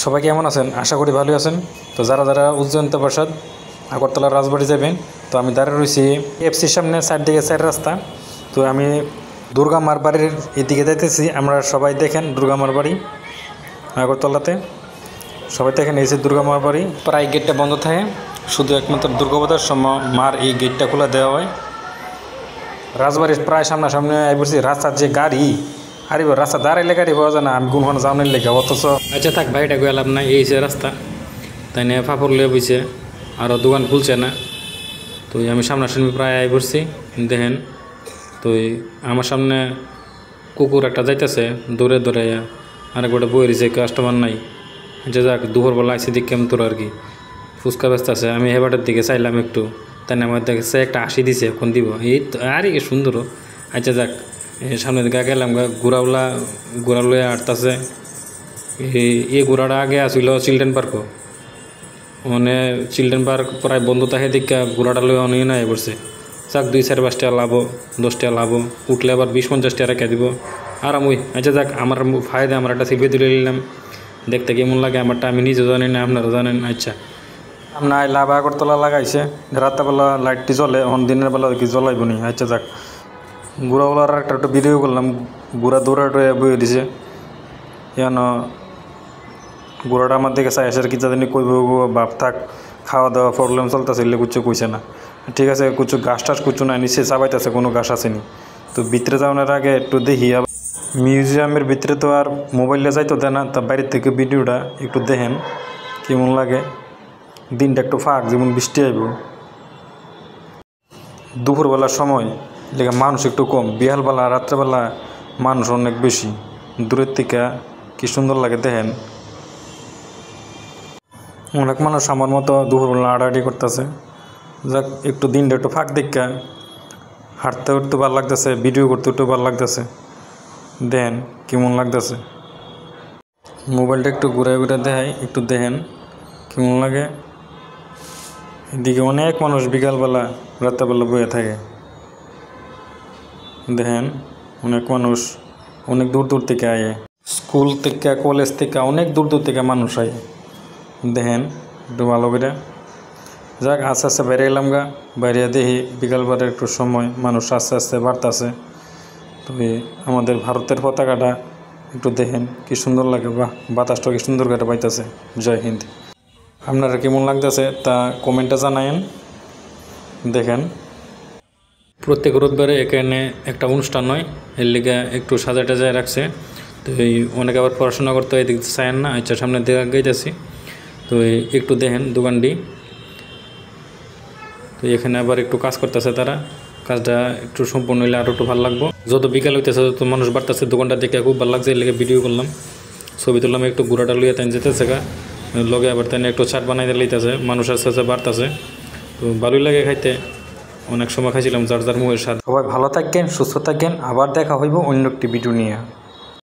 সবাই কেমন আছেন? আশা করি ভালো আছেন। তো যারা যারা উজ্জয়ন্ত প্রসাদ আগরতলার রাজবাড়ি যাবেন, তো আমি দাঁড়িয়ে রয়েছি এফসির সামনে, চারদিকে চার রাস্তা। তো আমি দুর্গা মার বাড়ির এদিকে যাইতেছি। আমরা সবাই দেখেন দুর্গা মার বাড়ি আগরতলাতে, সবাই দেখেন এই যে দুর্গা মার বাড়ি। প্রায় গেটটা বন্ধ থাকে, শুধু একমাত্র দুর্গাপূজার সময় মার এই গেটটা খোলা দেওয়া হয়। রাজবাড়ির প্রায় সামনাসামনি আই পড়ছি। রাস্তার যে গাড়ি আরে রাস্তা দাঁড়াইলে গাড়ি পাওয়া যায় না, আমি কোন যাওয়ার লেগে অথচ আচ্ছা থাক ভাইটা গেলাম না। এই যে রাস্তা তাই নিয়ে ফাপড় লিয়ে বইছে, আরও দোকান খুলছে না। তো আমি সামনাসামনি প্রায় আই পড়ছি। দেখেন তো আমার সামনে কুকুর একটা যাইতেছে দৌড়ে দৌড়ে, আরেকটা বই রয়েছে, কাস্টমার নাই। যে যাক দুপুরবেলা আইসি দিক কেমন তোর আর কি ফুচকা ব্যস্ত আছে। আমি হেবাটার দিকে চাইলাম একটু, তাই না আমার দেখে একটা হাসি দিছে, এখন দিব এই তো আর কি সুন্দর। আচ্ছা যাক সামনের দিকে গেলাম, ঘোড়া লয়ে আটতাছে। এই ঘোড়াটা আগে আসছিল চিলড্রেন পার্কও, মানে চিলড্রেন পার্ক প্রায় বন্ধ থাকে দিকে ঘোড়াটা লয়ে অনেক নাই পড়ছে। যাক 2-4-5 টাকা লাভ, 10 টাকা লাভ, উঠলে আবার 20-50 টাকা রেখে দিব আরাম ওই। আচ্ছা যাক আমার ফায়দা, আমার একটা সিলফি তুলে নিলাম, দেখতে কেমন লাগে আমারটা আমি নিজেও জানি না, আপনারা জানেন। আচ্ছা আমরা লাভ আগরতলা লাগাইছে, রাত্রেবেলা লাইটটি জ্বলে, এখন দিনের বেলা কি জ্বলাইব নি। আচ্ছা যাক ঘোড়াওয়ালার একটা ভিডিও করলাম, ঘোড়া দৌড়াটে বয়ে দিছে। কেন ঘোড়াটা আমার দিকে চাই আসার কি জানি কইব, বাপ থাক খাওয়া দাওয়া প্রবলেম চলতেছে, এলে কুচু কইছে না। ঠিক আছে কুচু গাছ টাছ কুচু না, নিচে চাবাইতেছে, কোনো গাছ আসেনি। তো ভিতরে যাওয়ার আগে একটু দেখি। মিউজিয়ামের ভিতরে তো আর মোবাইলে যাইতো দেয় না, তা বাইরের থেকে ভিডিওটা একটু দেখেন কেমন লাগে। দিনটা একটু ফাঁক, যেমন বৃষ্টি আইব, দুপুরবেলার সময় লেগে মানুষ একটু কম, বিহালবেলা রাত্রেবেলা মানুষ অনেক বেশি। দূরের থেকে কি সুন্দর লাগে দেখেন। অনেক মানুষ আমার মতো দুপুরবেলা আড়াআড়ি করতেছে। যাক একটু দিনটা একটু ফাঁক দেখা হাঁটতে উঠতে ভালো লাগতেছে, ভিডিও করতে উঠতে ভালো লাগতেছে। দেখেন কেমন লাগতেছে। মোবাইলটা একটু ঘুরে ঘুরে দেখাই, একটু দেখেন কেমন লাগে। এদিকে অনেক মানুষ বিকালবেলা রাত্রেবেলা বয়ে থাকে। দেখেন অনেক মানুষ অনেক দূর দূর থেকে আয়ে, স্কুল থেকে কলেজ থেকে অনেক দূর দূর থেকে মানুষ আয়। দেখেন একটু ভালো করে। যাক আস্তে আস্তে বাইরে এলাম গা, বাইরে দেখি বিকালবেলা একটু সময় মানুষ আস্তে আস্তে বাড়তেছে। তবে আমাদের ভারতের পতাকাটা একটু দেখেন কি সুন্দর লাগে, বা বাতাসটা কি সুন্দর করে পাইতেছে। জয় হিন্দ। আপনারা কেমন লাগতেছে তা কমেন্টে জানায়েন। দেখেন প্রত্যেক রোববারে এখানে একটা অনুষ্ঠান হয়, এর লিগে একটু সাজা টাজায় রাখছে। তো এই অনেকে আবার পড়াশোনা করতে এদিক চায়েন না। আচ্ছা সামনে দিকে গাইতেছি, তো একটু দেখেন দোকানটি। তো এখানে আবার একটু কাজ করতেছে তারা, কাজটা একটু সম্পূর্ণ হইলে আরও একটু ভালো লাগবো। যত বিকাল হইতেছে তত মানুষ বাড়তেছে, দোকানটা দেখে খুব ভালো লাগছে, এর লিগে ভিডিও করলাম, ছবি তুললাম। একটু ঘোড়াটা লইয়া তাই যেতেছে গা, লগে আবার তাই একটু চাট বানাই দিতেছে, মানুষ আস্তে আস্তে বাড়তেছে। তো ভালোই লাগে খাইতে, অনেক সময় খাইছিলাম যার যার মুখের স্বাদ। সবাই ভালো থাকেন, সুস্থ থাকেন, আবার দেখা হইব অন্য একটি ভিডিও নিয়ে।